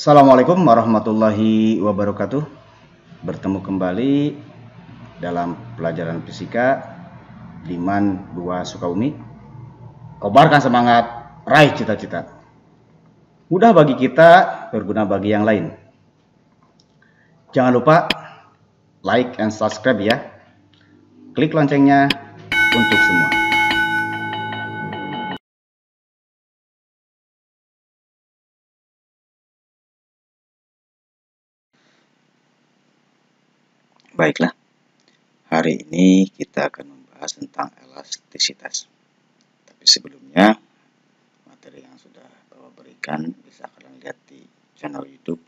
Assalamualaikum warahmatullahi wabarakatuh. Bertemu kembali dalam pelajaran fisika Diman 2 Sukaumi. Kobarkan semangat, raih cita-cita. Mudah bagi kita, berguna bagi yang lain. Jangan lupa like and subscribe ya. Klik loncengnya untuk semua. Baiklah, hari ini kita akan membahas tentang elastisitas. Tapi sebelumnya, materi yang sudah Bapak berikan bisa kalian lihat di channel YouTube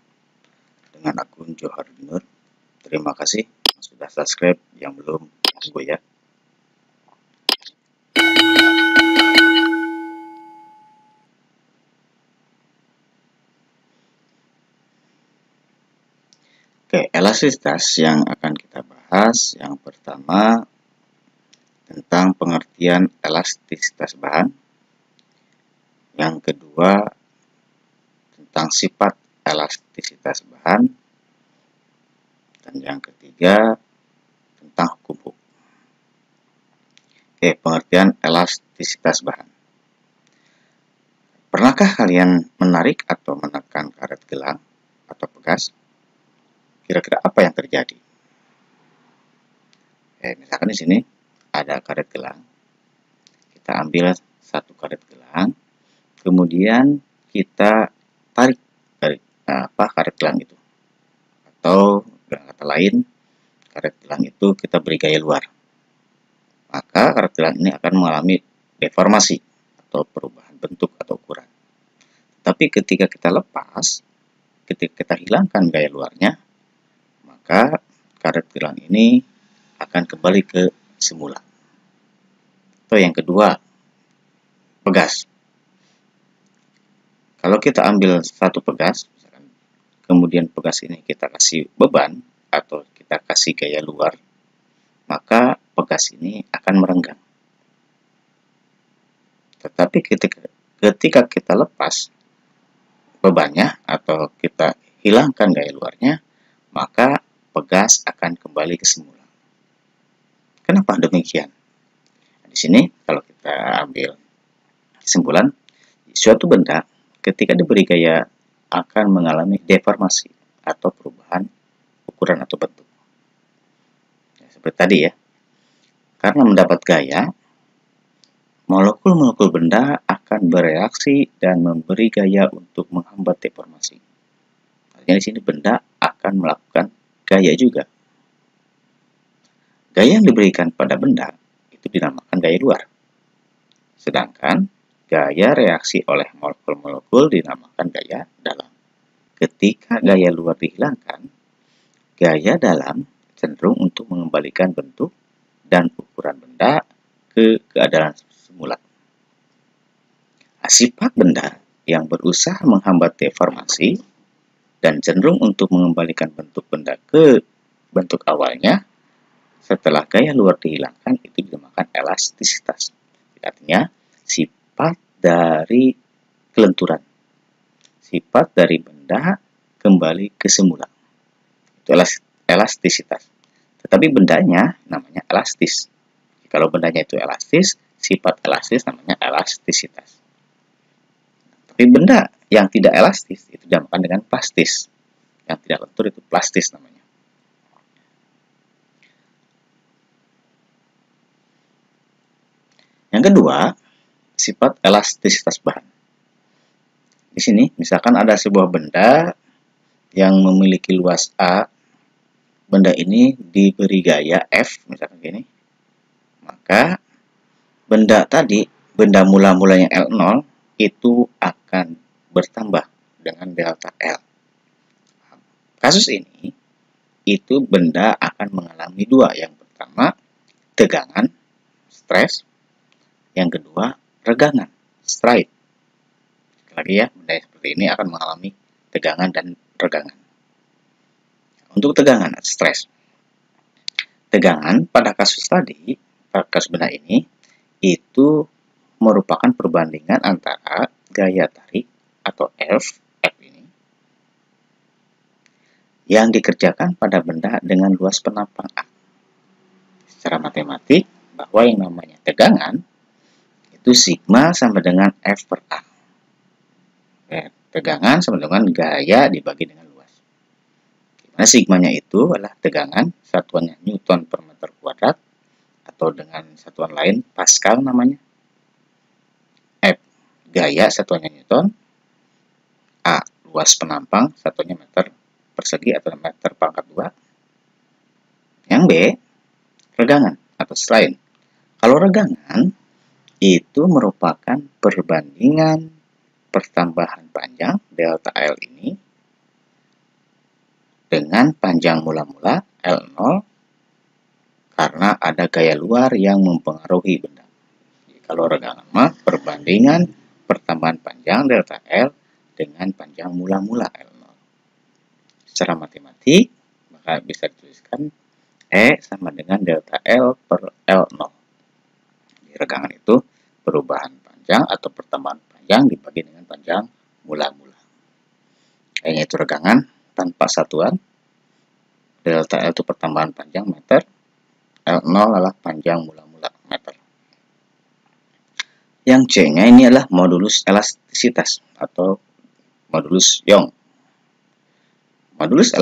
dengan akun Johar Nur. Terima kasih yang sudah subscribe, yang belum, tunggu ya. Oke, elastisitas yang akan kita bahas yang pertama tentang pengertian elastisitas bahan, yang kedua tentang sifat elastisitas bahan, dan yang ketiga tentang hukum. Oke, pengertian elastisitas bahan. Pernahkah kalian menarik atau menekan karet gelang atau pegas? Kira-kira apa yang terjadi? Misalkan di sini ada karet gelang. Kita ambil satu karet gelang, kemudian kita tarik karet gelang itu. Atau dengan kata lain, karet gelang itu kita beri gaya luar. Maka karet gelang ini akan mengalami deformasi atau perubahan bentuk atau ukuran. Tapi ketika kita lepas, ketika kita hilangkan gaya luarnya, maka karet gelang ini akan kembali ke semula. Atau yang kedua, pegas. Kalau kita ambil satu pegas, misalkan, kemudian pegas ini kita kasih beban atau kita kasih gaya luar, maka pegas ini akan merenggang. Tetapi ketika kita lepas bebannya atau kita hilangkan gaya luarnya, maka pegas akan kembali ke semula. Kenapa demikian? Di sini kalau kita ambil kesimpulan, suatu benda ketika diberi gaya akan mengalami deformasi atau perubahan ukuran atau bentuk. Seperti tadi ya, karena mendapat gaya, molekul-molekul benda akan bereaksi dan memberi gaya untuk menghambat deformasi. Artinya di sini benda akan melakukan gaya juga. Gaya yang diberikan pada benda itu dinamakan gaya luar. Sedangkan gaya reaksi oleh molekul-molekul dinamakan gaya dalam. Ketika gaya luar dihilangkan, gaya dalam cenderung untuk mengembalikan bentuk dan ukuran benda ke keadaan semula. Sifat benda yang berusaha menghambat deformasi dan cenderung untuk mengembalikan bentuk benda ke bentuk awalnya setelah gaya luar dihilangkan itu dinamakan elastisitas. Artinya sifat dari kelenturan, sifat dari benda kembali ke semula. Itu elastisitas. Tetapi bendanya namanya elastis. Kalau bendanya itu elastis, sifat elastis namanya elastisitas. Tapi benda yang tidak elastis itu dinamakan dengan plastis. Yang tidak lentur itu plastis namanya. Yang kedua, sifat elastisitas bahan. Di sini misalkan ada sebuah benda yang memiliki luas A, benda ini diberi gaya F, misalkan gini. Maka benda tadi, benda mula-mulanya L0, itu akan bertambah dengan delta L. Kasus ini, itu benda akan mengalami dua. Yang pertama, tegangan, stres. Yang kedua, regangan, strain. Lagi ya, benda seperti ini akan mengalami tegangan dan regangan. Untuk tegangan, stres. Tegangan pada kasus tadi, pada kasus benda ini, itu merupakan perbandingan antara gaya tarik atau F ini yang dikerjakan pada benda dengan luas penampang A. Secara matematik, bahwa yang namanya tegangan itu sigma sama dengan F per A. Tegangan sama dengan gaya dibagi dengan luas. Nah, sigmanya itu adalah tegangan, satuannya Newton per meter kuadrat, atau dengan satuan lain Pascal namanya. F, gaya, satuannya Newton. A, luas penampang, satuannya meter persegi atau meter pangkat 2. Yang B, regangan atau strain. Kalau regangan, itu merupakan perbandingan pertambahan panjang delta L ini dengan panjang mula-mula L0 karena ada gaya luar yang mempengaruhi benda. Jadi, kalau regangan mah perbandingan pertambahan panjang delta L dengan panjang mula-mula L0. Secara matematik, maka bisa dituliskan E sama dengan delta L per L0. Jadi, regangan itu perubahan panjang atau pertambahan panjang dibagi dengan panjang mula-mula. E-nya itu regangan tanpa satuan. Delta L itu pertambahan panjang meter. L0 adalah panjang mula-mula meter. Yang C-nya ini adalah modulus elastisitas atau modulus Young. Modulus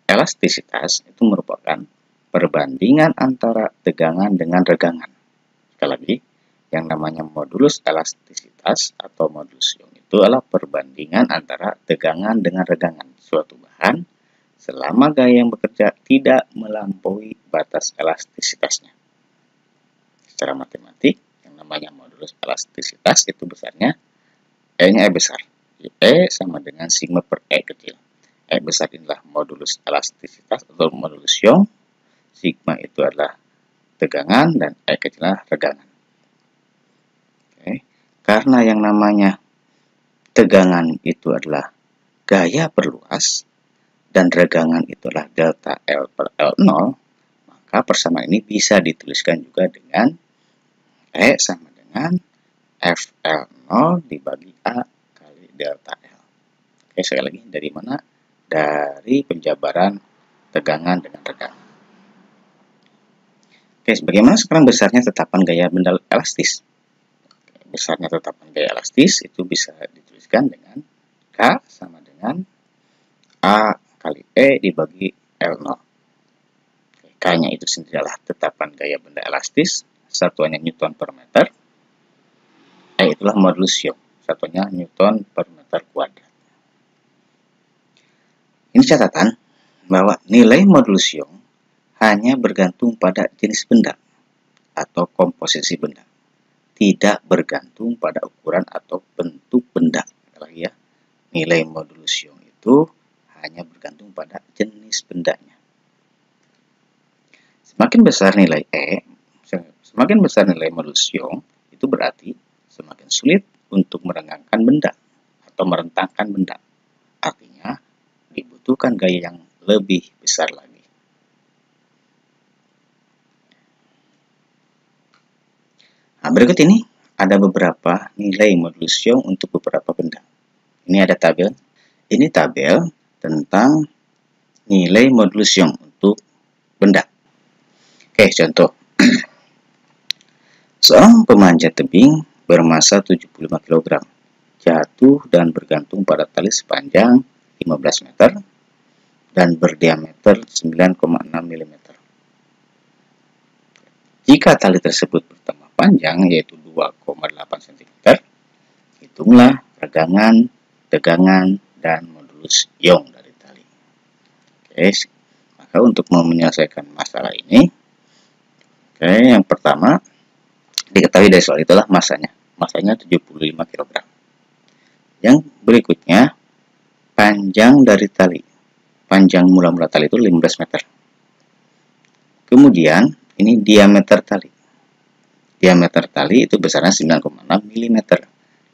elastisitas itu merupakan perbandingan antara tegangan dengan regangan. Sekali lagi, yang namanya modulus elastisitas atau modulus Young itu adalah perbandingan antara tegangan dengan regangan suatu bahan selama gaya yang bekerja tidak melampaui batas elastisitasnya. Secara matematik, yang namanya modulus elastisitas itu besarnya E-nya E besar. E sama dengan sigma per E kecil. E besar inilah modulus elastisitas atau modulus Young. Sigma itu adalah tegangan dan E kecil adalah regangan. Karena yang namanya tegangan itu adalah gaya perluas dan regangan itu adalah delta L per L0, maka persamaan ini bisa dituliskan juga dengan E sama dengan FL0 dibagi A kali delta L. Oke, sekali lagi, dari mana? Dari penjabaran tegangan dengan regangan. Oke, bagaimana sekarang besarnya tetapan gaya benda elastis? Besarnya tetapan gaya elastis itu bisa dituliskan dengan K sama dengan A kali E dibagi L0. K-nya itu sendiri adalah tetapan gaya benda elastis, satuannya Newton per meter. E itulah modulus Young, satuannya Newton per meter kuadrat. Ini catatan bahwa nilai modulus Young hanya bergantung pada jenis benda atau komposisi benda, tidak bergantung pada ukuran atau bentuk benda. Lagi ya, nilai modulus Young itu hanya bergantung pada jenis bendanya. Semakin besar nilai E, semakin besar nilai modulus Young, itu berarti semakin sulit untuk merenggangkan benda atau merentangkan benda. Artinya, dibutuhkan gaya yang lebih besar lagi. Nah, berikut ini ada beberapa nilai modulus Young untuk beberapa benda. Ini ada tabel. Ini tabel tentang nilai modulus Young untuk benda. Oke, contoh. Seorang pemanjat tebing bermasa 75 kg, jatuh dan bergantung pada tali sepanjang 15 meter dan berdiameter 9,6 mm. Jika tali tersebut bertambah panjang, yaitu 2,8 cm, hitunglah regangan, tegangan, dan modulus Young dari tali. Oke, maka untuk menyelesaikan masalah ini, yang pertama, diketahui dari soal itulah masanya. Masanya 75 kg. Yang berikutnya, panjang dari tali. Panjang mula-mula tali itu 15 meter. Kemudian, ini diameter tali. Diameter tali itu besarnya 9,6 mm.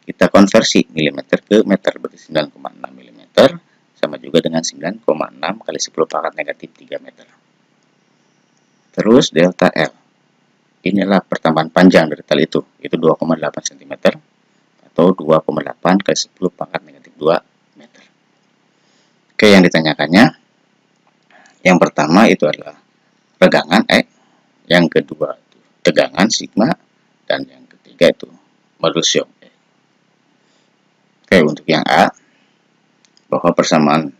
Kita konversi milimeter ke meter, berarti 9,6 mm sama juga dengan 9,6 kali 10 pangkat negatif 3 meter. Terus delta L. Inilah pertambahan panjang dari tali itu 2,8 cm atau 2,8 kali 10 pangkat negatif 2 meter. Oke, yang ditanyakannya Yang pertama itu adalah regangan E, yang kedua itu tegangan sigma, dan yang ketiga itu modulus Young E. Oke, untuk yang A, bahwa persamaan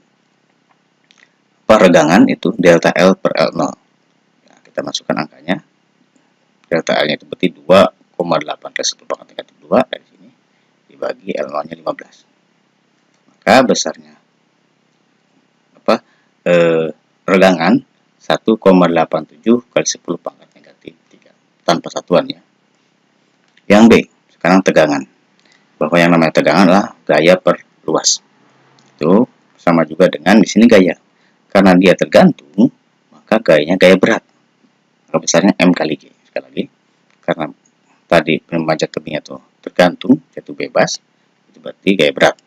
regangan itu delta L per L0. Nah, kita masukkan angkanya. Delta L nya itu berarti 2,8 kali 10 pangkat negatif 2 dari sini dibagi L0 nya 15. Maka besarnya regangan 1,87 kali 10 pangkat negatif 3 tanpa satuan ya. Yang B, sekarang tegangan. Bahwa yang namanya tegangan adalah gaya per luas. Itu sama juga dengan di sini gaya. Karena dia tergantung, maka gayanya gaya berat. Maka besarnya M kali G. Sekali lagi, karena tadi memanjat tebingnya itu tergantung, yaitu bebas, itu berarti gaya berat.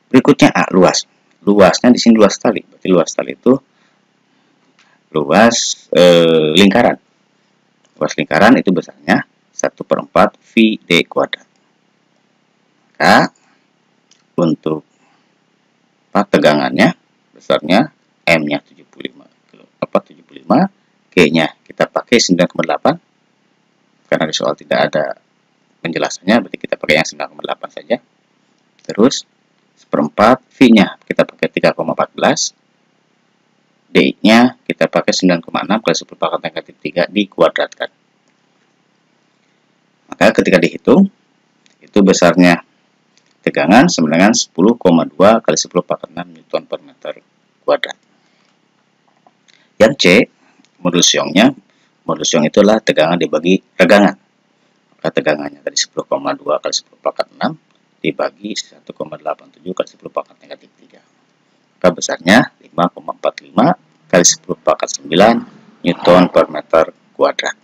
Berikutnya A, luas. Luasnya di sini luas tali. Berarti luas tali itu luas lingkaran. Luas lingkaran itu besarnya 1/4 VD kuadrat. Maka untuk tegangannya besarnya M-nya 75, G-nya kita pakai 9,8. Karena di soal tidak ada penjelasannya, berarti kita pakai yang 9,8 saja. Terus 1/4 V-nya kita pakai 3,14. D-nya kita pakai 9,6 kali 10 pangkat negatif 3 dikuadratkan. Maka ketika dihitung, itu besarnya tegangan sama dengan 10,2 kali 10 pangkat 6 Newton per meter kuadrat. Yang C, modulus Young-nya. Modulus Young itulah tegangan dibagi regangan. Maka tegangannya dari 10,2 kali 10 pangkat 6 dibagi 1,87 kali 10 pangkat negatif 3. Maka besarnya 5,45 kali 10 pangkat 9 Newton per meter kuadrat.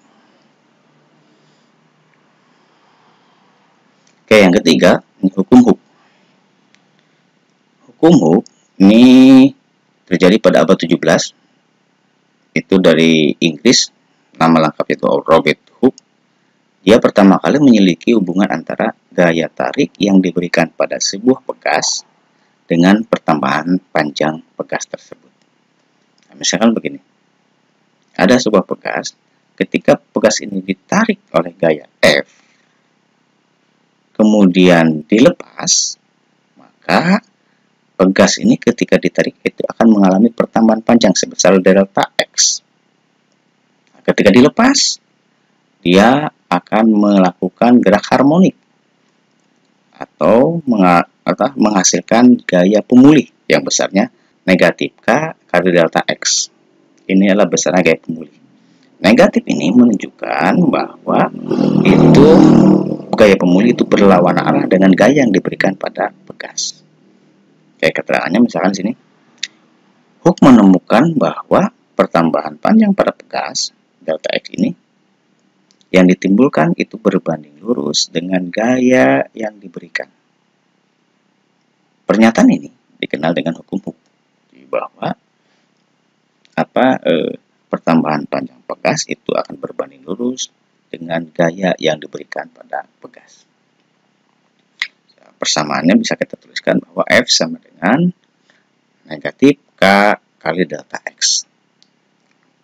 Oke, yang ketiga, ini hukum Hooke. Hukum Hooke ini terjadi pada abad 17. Itu dari Inggris, nama lengkap itu Robert Hooke. Dia pertama kali menyelidiki hubungan antara gaya tarik yang diberikan pada sebuah pegas dengan pertambahan panjang pegas tersebut. Nah, misalkan begini, ada sebuah pegas, ketika pegas ini ditarik oleh gaya F, kemudian dilepas, maka pegas ini ketika ditarik itu akan mengalami pertambahan panjang sebesar delta X. Nah, ketika dilepas, dia akan melakukan gerak harmonik atau menghasilkan gaya pemulih yang besarnya negatif K kali delta X. Ini adalah besarnya gaya pemulih. Negatif ini menunjukkan bahwa itu gaya pemulih itu berlawanan arah dengan gaya yang diberikan pada pegas. Kayak keterangannya misalkan sini, Hooke menemukan bahwa pertambahan panjang pada pegas delta X ini yang ditimbulkan itu berbanding lurus dengan gaya yang diberikan. Pernyataan ini dikenal dengan hukum Hooke, bahwa pertambahan panjang pegas itu akan berbanding lurus dengan gaya yang diberikan pada pegas. Persamaannya bisa kita tuliskan bahwa F sama dengan negatif K kali delta X.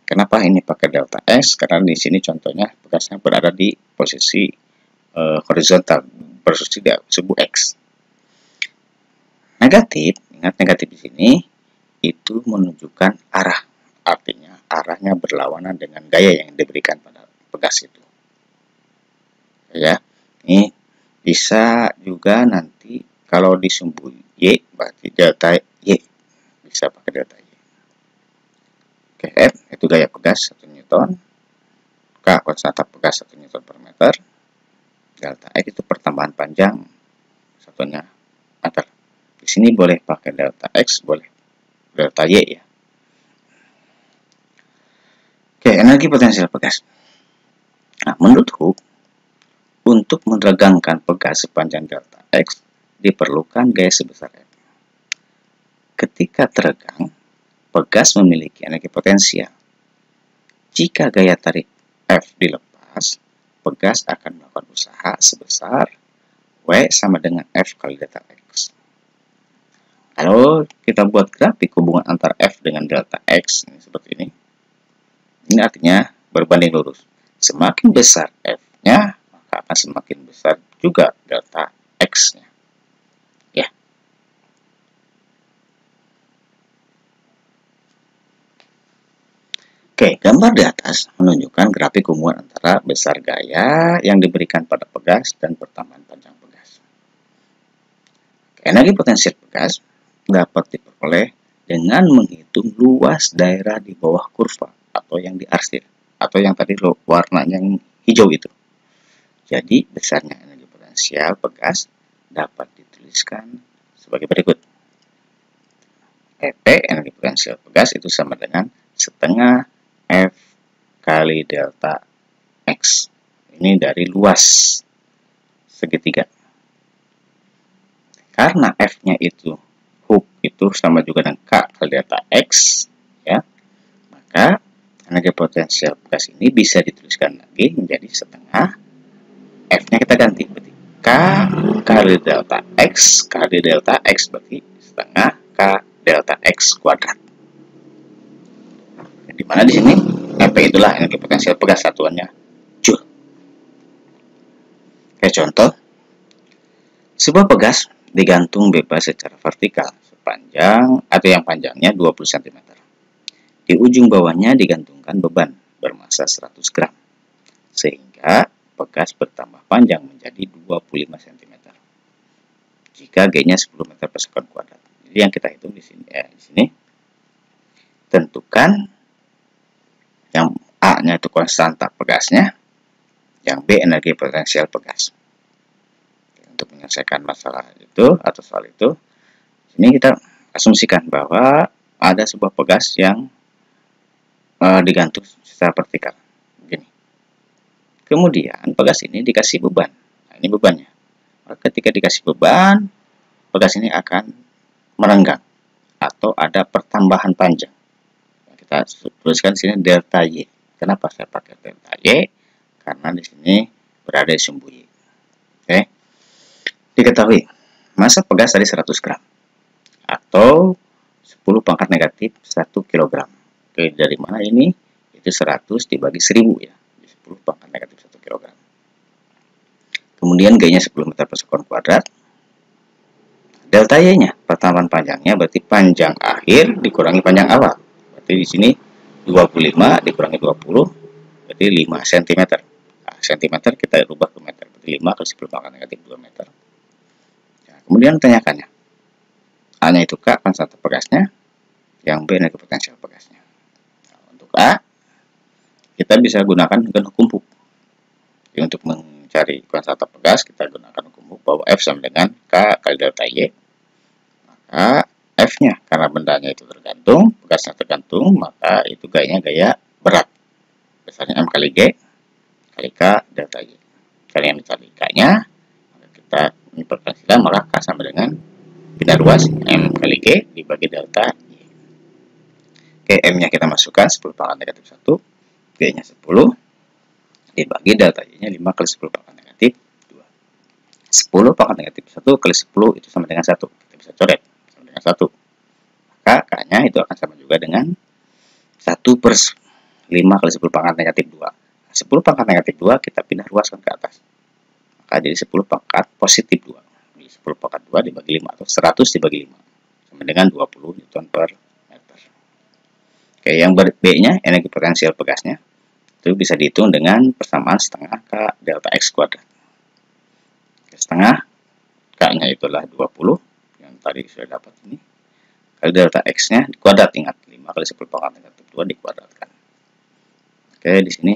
Kenapa ini pakai delta X? Karena di sini contohnya pegasnya berada di posisi horizontal, posisi di subuh X. Negatif, ingat negatif di sini itu menunjukkan arah, artinya arahnya berlawanan dengan gaya yang diberikan pada pegas itu. Ya, ini bisa juga nanti kalau di sumbu Y berarti delta Y, bisa pakai delta Y. Oke, F itu gaya pegas 1 Newton, K konstanta pegas 1 Newton per meter, delta X itu pertambahan panjang satunya meter. Di sini boleh pakai delta X, boleh delta Y ya. Oke, energi potensial pegas. Nah, menurut Hooke, untuk meregangkan pegas sepanjang delta X diperlukan gaya sebesar F. Ketika teregang, pegas memiliki energi potensial. Jika gaya tarik F dilepas, pegas akan melakukan usaha sebesar W sama dengan F kali delta X. Kalau kita buat grafik hubungan antara F dengan delta X ini seperti ini. Ini artinya berbanding lurus. Semakin besar F-nya, maka akan semakin besar juga delta X-nya. Ya. Oke, gambar di atas menunjukkan grafik hubungan antara besar gaya yang diberikan pada pegas dan pertambahan panjang pegas. Energi potensial pegas dapat diperoleh dengan menghitung luas daerah di bawah kurva atau yang diarsir atau yang tadi warnanya yang hijau itu. Jadi besarnya energi potensial pegas dapat dituliskan sebagai berikut. EP energi potensial pegas itu sama dengan setengah F kali delta X. Ini dari luas segitiga. Karena F-nya itu hub itu sama juga dengan K kali delta X, ya, maka energi potensial pegas ini bisa dituliskan lagi menjadi setengah F-nya kita ganti, berarti K kali delta X kali delta X, berarti setengah K delta X kuadrat. Di mana di sini MP itulah energi potensial pegas, satuannya Joule. Oke, contoh. Sebuah pegas digantung bebas secara vertikal sepanjang atau yang panjangnya 20 cm. Di ujung bawahnya digantungkan beban bermasa 100 gram. Sehingga pegas bertambah panjang menjadi 25 cm. Jika G-nya 10 meter per sekon kuadrat. Jadi yang kita hitung di sini, tentukan yang A-nya itu konstanta pegasnya, yang B energi potensial pegas. Untuk menyelesaikan masalah itu atau soal itu, ini kita asumsikan bahwa ada sebuah pegas yang digantung secara vertikal. Begini. Kemudian pegas ini dikasih beban. Nah, ini bebannya. Ketika dikasih beban, pegas ini akan merenggang atau ada pertambahan panjang. Kita tuliskan di sini delta Y. Kenapa saya pakai delta Y? Karena di sini berada di sumbu Y. Oke. Diketahui masa pegas tadi 100 gram atau 10 pangkat negatif 1 kg. Oke, dari mana ini? Itu 100 dibagi 1000 ya. 10 pangkat negatif 1 kg. Kemudian G-nya 10 meter per sekon kuadrat. Delta Y-nya, pertambahan panjangnya berarti panjang akhir dikurangi panjang awal. Berarti di sini 25 dikurangi 20 berarti 5 cm. Nah, cm kita rubah ke meter. Berarti 5 kali 10 pangkat negatif 2 meter. Nah, kemudian tanyakannya. A-nya itu K konstanta pegasnya, yang B energi potensial pegasnya. Nah, untuk A, kita bisa gunakan dengan hukum Hooke. Jadi untuk mencari konstanta pegas, kita gunakan hukum Hooke bahwa F sama dengan K kali delta Y. Maka F-nya, karena bendanya itu tergantung, pegasnya tergantung, maka itu gayanya gaya berat. Besarnya M kali G kali K delta Y. Kali yang dicari K-nya, maka kita memperhatikan maka K sama dengan bina ruas M kali G dibagi delta Y. Oke, M-nya kita masukkan 10 pangkat negatif 1, G-nya 10, dibagi delta Y-nya 5 kali 10 pangkat negatif 2. 10 pangkat negatif 1 kali 10 itu sama dengan 1. Kita bisa coret, sama dengan 1. Maka K-nya itu akan sama juga dengan 1 per 5 kali 10 pangkat negatif 2. 10 pangkat negatif 2 kita pindah ruaskan ke atas. Maka jadi 10 pangkat positif 2. 10 pangkat 2 dibagi 5 atau 100 dibagi 5 sama dengan 20 Newton per meter. Oke, yang B-nya energi potensial pegasnya itu bisa dihitung dengan persamaan setengah K delta X kuadrat. Setengah K-nya itulah 20 yang tadi sudah dapat ini kali delta X-nya kuadrat, ingat 5 kali 10 pangkat negatif 2 dikuadratkan. Oke, di sini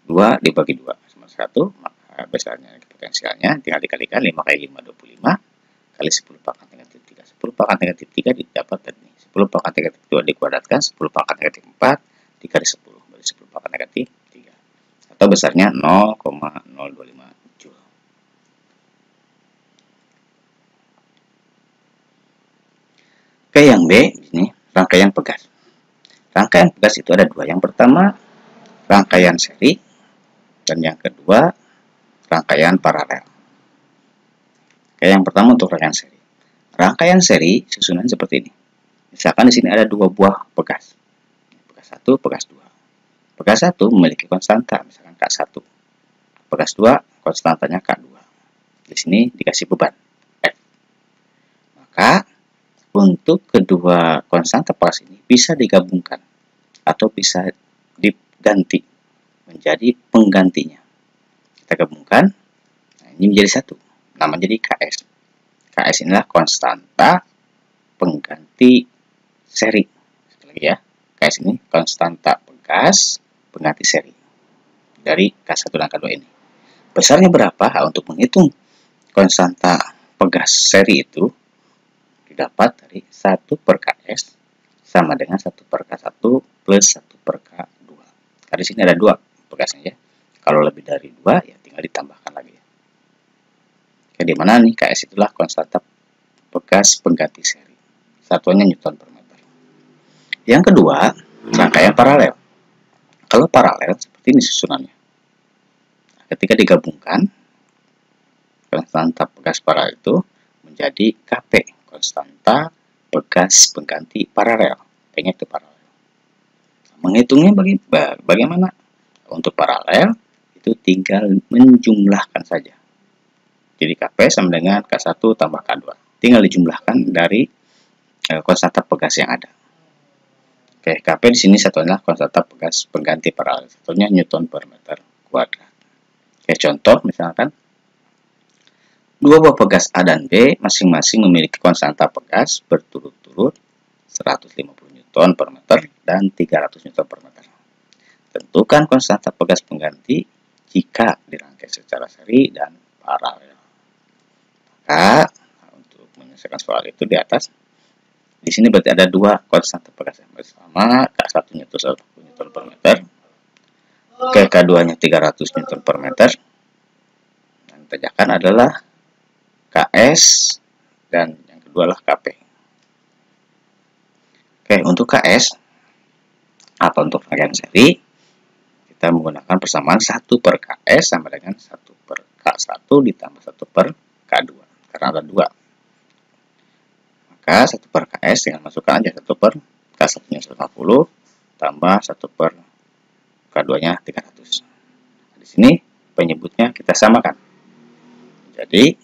2 dibagi 2 sama 1, maka besarnya potensialnya tinggal dikalikan 5 kali 5 25 kali 10 pangkat negatif 3. 10 pangkat negatif 3 didapat tadi 10 pangkat negatif 2 dikuadratkan 10 pangkat negatif 4 dikali 10 berarti 10 pangkat negatif 3 atau besarnya 0,025 Joule. Oke, yang B ini rangkaian pegas. Rangkaian pegas itu ada dua. Yang pertama rangkaian seri dan yang kedua rangkaian paralel. Oke, yang pertama untuk rangkaian seri. Rangkaian seri susunan seperti ini. Misalkan di sini ada dua buah pegas. Pegas 1, pegas 2. Pegas 1 memiliki konstanta, misalkan K1. Pegas 2 konstantanya K2. Di sini dikasih beban F. Maka untuk kedua konstanta pegas ini bisa digabungkan atau bisa diganti menjadi penggantinya. Kita gabungkan, nah ini menjadi satu, nama jadi KS. KS inilah konstanta pengganti seri. Sekali lagi ya, KS ini konstanta pegas pengganti seri dari K1 dan K2 ini. Besarnya berapa? Untuk menghitung konstanta pegas seri itu didapat dari 1 per KS sama dengan 1 per K1 plus 1 per K2. Karena di sini ada 2 pegasnya ya. Kalau lebih dari 2 ya tinggal ditambahkan lagi ya. Oke, di mana nih KS itulah konstanta pegas pengganti seri. Satuannya Newton per meter. Yang kedua, rangkaian paralel. Kalau paralel seperti ini susunannya. Ketika digabungkan, konstanta pegas paralel itu menjadi Kp, konstanta pegas pengganti paralel. P-nya itu paralel. Menghitungnya bagaimana? Untuk paralel itu tinggal menjumlahkan saja. Jadi Kp sama dengan K1 tambah K2. Tinggal dijumlahkan dari konstanta pegas yang ada. Oke, Kp di sini satunya konstanta pegas pengganti paralel. Satunya Newton per meter kuadrat. Oke, contoh misalkan dua buah pegas A dan B masing-masing memiliki konstanta pegas berturut-turut 150 Newton per meter dan 300 Newton per meter. Tentukan konstanta pegas pengganti jika dirangkai secara seri dan paralel. Maka untuk menyelesaikan soal itu di atas, di sini berarti ada dua konstanta pegas yang bersama, K1 nya 1 Newton per meter, K2 nya 300 Newton per meter. Dan tanjakan adalah KS dan yang kedua adalah KP. Oke, untuk KS atau untuk rangkaian seri kita menggunakan persamaan 1 per KS sama dengan 1 per K1 ditambah 1 per K2 karena ada 2. Maka 1 per KS tinggal masukkan aja 1 per K1 nya 150 tambah 1 per K2 nya 300. Di sini penyebutnya kita samakan. Jadi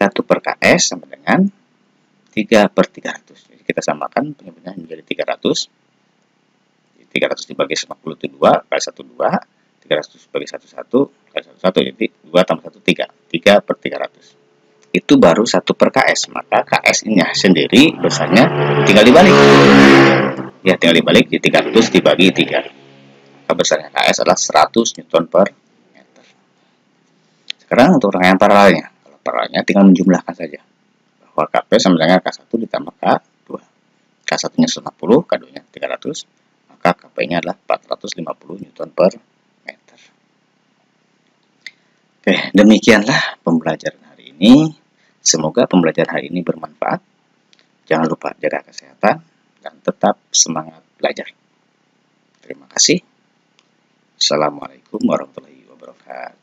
1 per KS sama dengan 3 per 300. Jadi kita samakan penyebutnya menjadi 300. 300 dibagi 50 itu 2, kali 1 2, 300 dibagi 1 1, kali 1 1, jadi 2 tambah 1 3, 3 per 300. Itu baru 1 per KS, maka KS-nya sendiri besarnya tinggal dibalik. Ya, tinggal dibalik, di 300 dibagi 3. Maka besarnya KS adalah 100 Newton per meter. Sekarang untuk rangkaian paralelnya. Kalau paralelnya tinggal menjumlahkan saja. Bahwa KP sama dengan K1 ditambah K2. K1-nya 150, K2-nya 300. Maka Kp-nya adalah 450 Newton per meter. Oke, demikianlah pembelajaran hari ini. Semoga pembelajaran hari ini bermanfaat. Jangan lupa jaga kesehatan dan tetap semangat belajar. Terima kasih. Assalamualaikum warahmatullahi wabarakatuh.